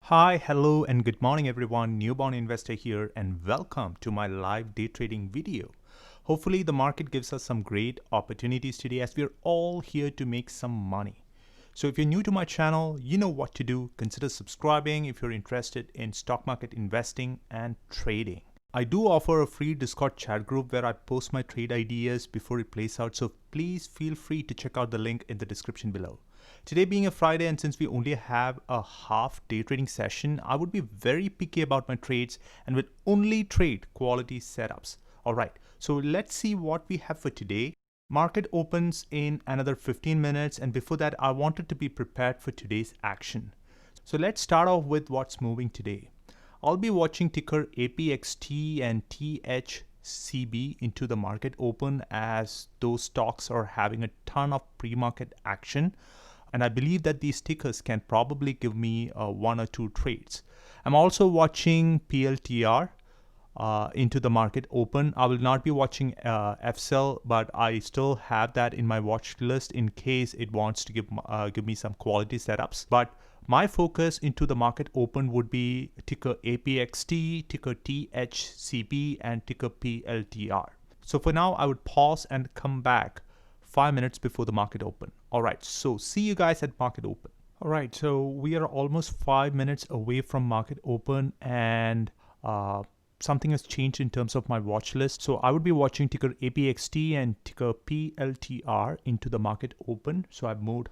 Hi, hello, and good morning, everyone. Newborn investor here, and welcome to my live day trading video. Hopefully, the market gives us some great opportunities today as we're all here to make some money. So, if you're new to my channel, you know what to do. Consider subscribing if you're interested in stock market investing and trading. I do offer a free Discord chat group where I post my trade ideas before it plays out, so please feel free to check out the link in the description below. Today being a Friday, and since we only have a half day trading session, I would be very picky about my trades and will only trade quality setups. Alright, so let's see what we have for today. Market opens in another 15 minutes, and before that I wanted to be prepared for today's action. So let's start off with what's moving today. I'll be watching ticker APXT and THCB into the market open as those stocks are having a ton of pre-market action. And I believe that these tickers can probably give me one or two trades. I'm also watching PLTR into the market open. I will not be watching FSL, but I still have that in my watch list in case it wants to give me some quality setups. But my focus into the market open would be ticker APXT, ticker THCB, and ticker PLTR. So for now, I would pause and come back 5 minutes before the market open. All right, so see you guys at market open. All right, so we are almost 5 minutes away from market open, and something has changed in terms of my watch list. So I would be watching ticker APXT and ticker PLTR into the market open. So I've moved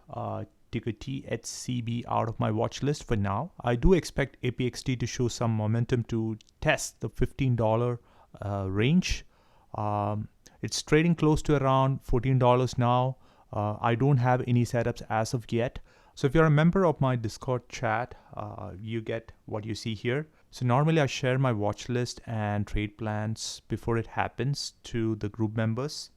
ticker THCB out of my watch list for now. I do expect APXT to show some momentum to test the $15 range. It's trading close to around $14 now. I don't have any setups as of yet. So if you're a member of my Discord chat, you get what you see here. So normally I share my watch list and trade plans before it happens to the group members.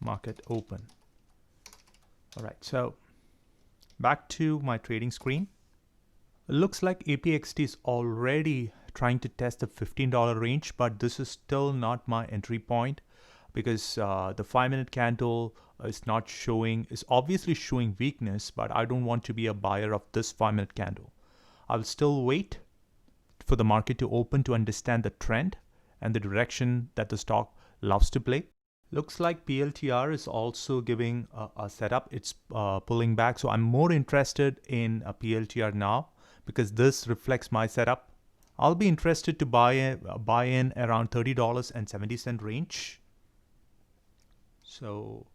Market open. All right, so back to my trading screen. It looks like APXT is already trying to test the $15 range, but this is still not my entry point because the 5-minute candle is obviously showing weakness, but I don't want to be a buyer of this 5-minute candle. I'll still wait for the market to open to understand the trend and the direction that the stock loves to play. Looks like PLTR is also giving a setup. It's pulling back. So I'm more interested in a PLTR now because this reflects my setup. I'll be interested to buy in around $30.70 range. So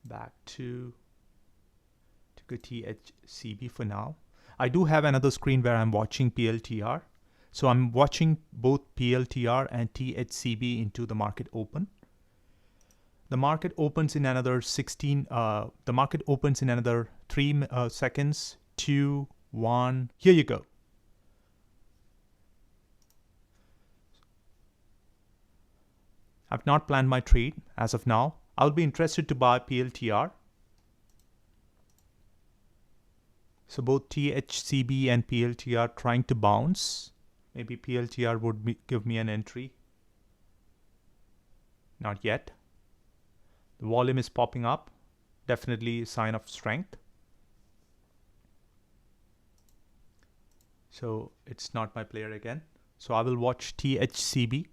back to THCB for now. I do have another screen where I'm watching PLTR. So I'm watching both PLTR and THCB into the market open. The market opens in another 3 seconds. 2, 1. Here you go. I've not planned my trade as of now. I'll be interested to buy PLTR. So both THCB and PLTR trying to bounce. Maybe PLTR would give me an entry. Not yet. The volume is popping up. Definitely a sign of strength. So it's not my player again. So I will watch THCB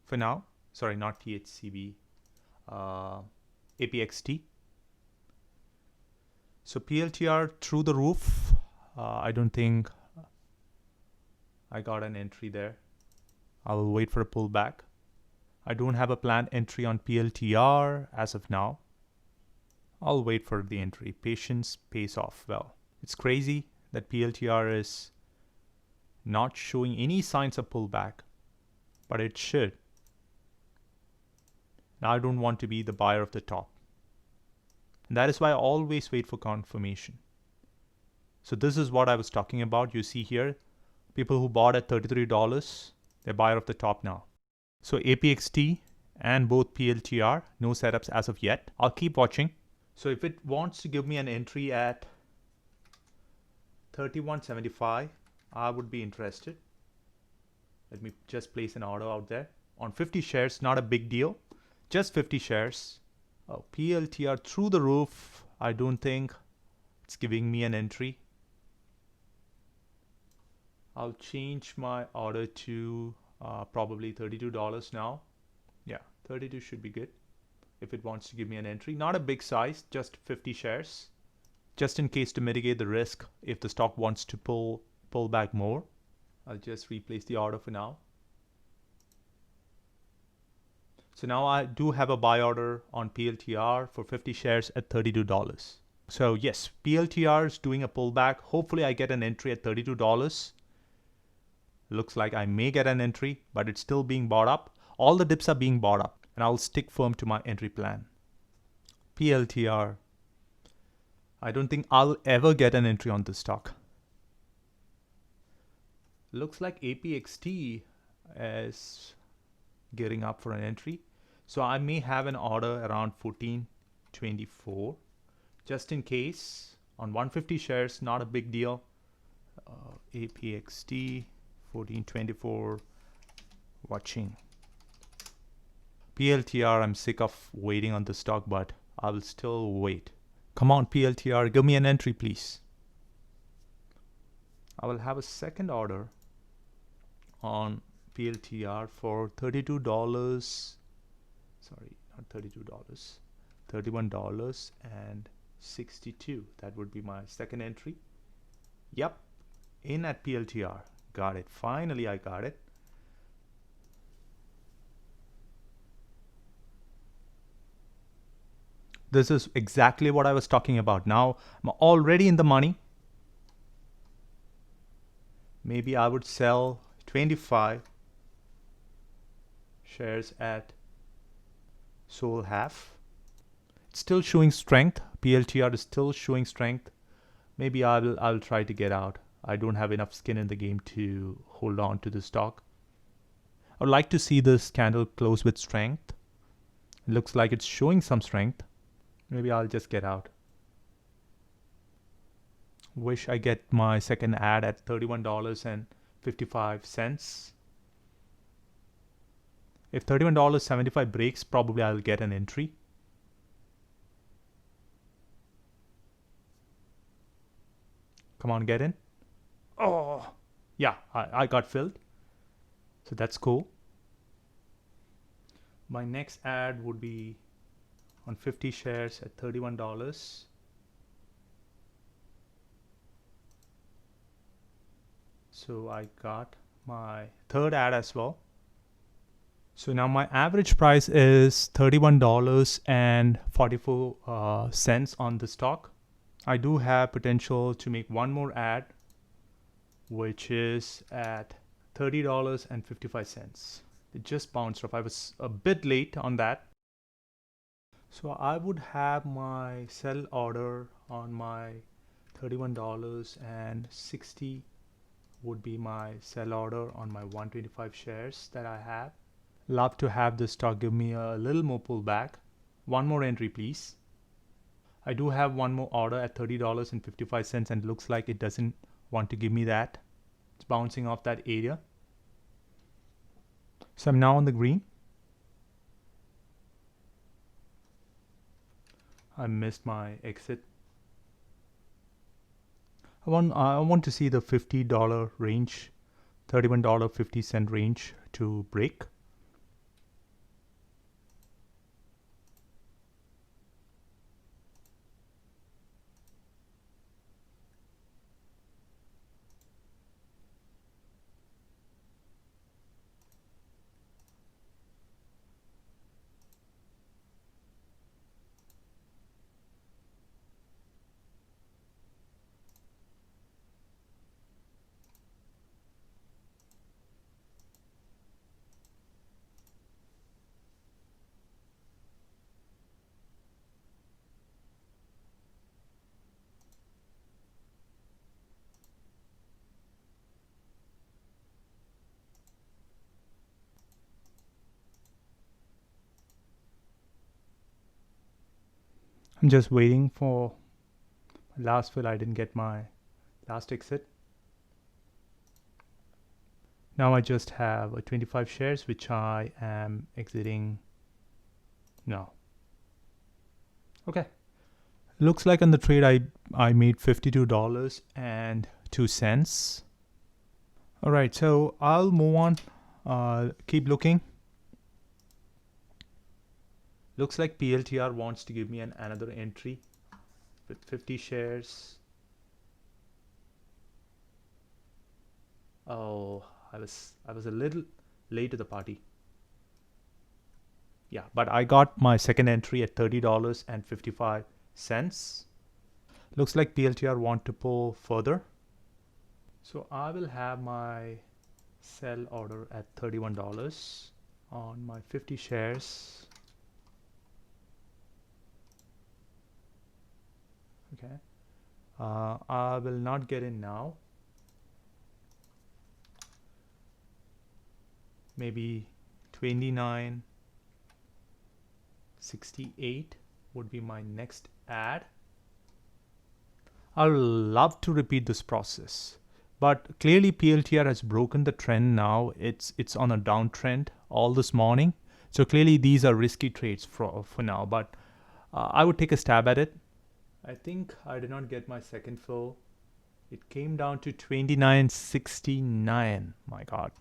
for now. Sorry, not THCB. APXT. So PLTR through the roof. I don't think I got an entry there. I will wait for a pullback. I don't have a planned entry on PLTR as of now. I'll wait for the entry. Patience pays off well. It's crazy that PLTR is not showing any signs of pullback, but it should. Now I don't want to be the buyer of the top. And that is why I always wait for confirmation. So this is what I was talking about. You see here, people who bought at $33, they're buyer of the top now. So APXT and both PLTR, no setups as of yet. I'll keep watching. So if it wants to give me an entry at 31.75, I would be interested. Let me just place an order out there. On 50 shares, not a big deal. Just 50 shares. Oh, PLTR through the roof. I don't think it's giving me an entry. I'll change my order to probably $32 now. Yeah, 32 should be good if it wants to give me an entry. Not a big size, just 50 shares. Just in case to mitigate the risk if the stock wants to pull back more. I'll just replace the order for now. So now I do have a buy order on PLTR for 50 shares at $32. So yes, PLTR is doing a pullback. Hopefully I get an entry at $32. Looks like I may get an entry, but it's still being bought up. All the dips are being bought up, and I'll stick firm to my entry plan. PLTR. I don't think I'll ever get an entry on this stock. Looks like APXT is gearing up for an entry. So I may have an order around 14.24 just in case on 150 shares, not a big deal. APXT 14.24 watching. PLTR, I'm sick of waiting on the stock, but I will still wait. Come on, PLTR, give me an entry, please. I will have a second order on PLTR for $32. Sorry, not $32. $31.62. That would be my second entry. Yep, in at PLTR. Got it. Finally, I got it. This is exactly what I was talking about. Now I'm already in the money. Maybe I would sell 25 shares at sold half. It's still showing strength. PLTR is still showing strength. Maybe I'll try to get out. I don't have enough skin in the game to hold on to the stock. I would like to see this candle close with strength. It looks like it's showing some strength. Maybe I'll just get out. Wish I get my second ad at $31.55. If $31.75 breaks, probably I'll get an entry. Come on, get in. Oh, yeah, I got filled. So that's cool. My next ad would be on 50 shares at $31. So I got my third ad as well. So now my average price is $31.44 on the stock. I do have potential to make one more ad, which is at $30.55. It just bounced off. I was a bit late on that. So I would have my sell order on my $31.60 would be my sell order on my 125 shares that I have. Love to have this stock give me a little more pullback. One more entry, please. I do have one more order at $30.55 and it looks like it doesn't want to give me that. It's bouncing off that area. So I'm now on the green. I missed my exit. I want to see the $50 range, $31.50 range to break. I'm just waiting for last fill. I didn't get my last exit. Now I just have 25 shares which I am exiting No. Okay. Looks like on the trade I made $52.02. All right, so I'll move on. Keep looking. Looks like PLTR wants to give me another entry with 50 shares. Oh, I was a little late to the party. Yeah, but I got my second entry at $30.55. Looks like PLTR want to pull further. So I will have my sell order at $31 on my 50 shares. Okay. I will not get in now. Maybe 29.68 would be my next add. I'll love to repeat this process, but clearly PLTR has broken the trend now. It's on a downtrend all this morning. So clearly these are risky trades for now, but I would take a stab at it. I think I did not get my second fill. It came down to 29.69. My God.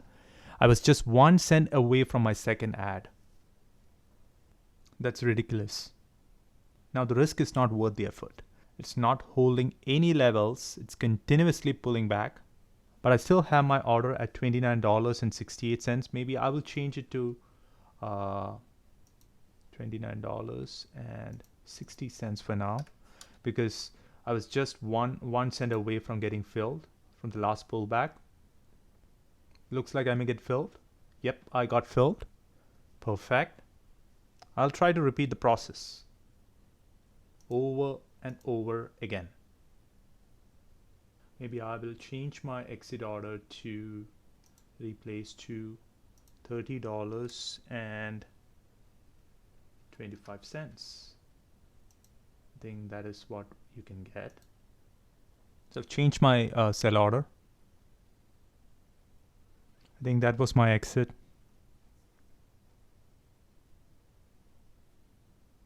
I was just 1 cent away from my second add. That's ridiculous. Now the risk is not worth the effort. It's not holding any levels. It's continuously pulling back. But I still have my order at $29.68. Maybe I will change it to $29.60 for now, because I was just one cent away from getting filled from the last pullback. Looks like I may get filled. Yep, I got filled. Perfect. I'll try to repeat the process over and over again. Maybe I will change my exit order to replace to $30.25. I think that is what you can get. So I've changed my sell order. I think that was my exit.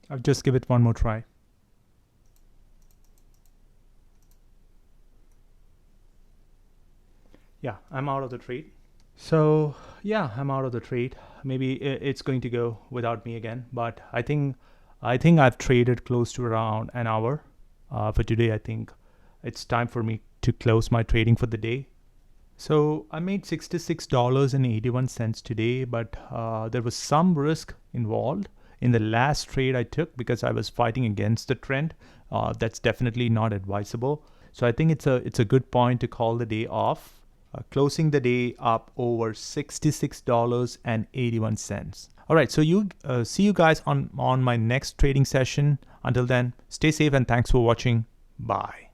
I'll just give it one more try. Yeah, I'm out of the trade. So yeah, I'm out of the trade. Maybe it's going to go without me again, but I think I've traded close to around an hour for today. I think it's time for me to close my trading for the day. So I made $66.81 today, but there was some risk involved in the last trade I took because I was fighting against the trend. That's definitely not advisable. So I think it's a good point to call the day off. Closing the day up over $66.81. All right, so see you guys on my next trading session. Until then, stay safe and thanks for watching. Bye.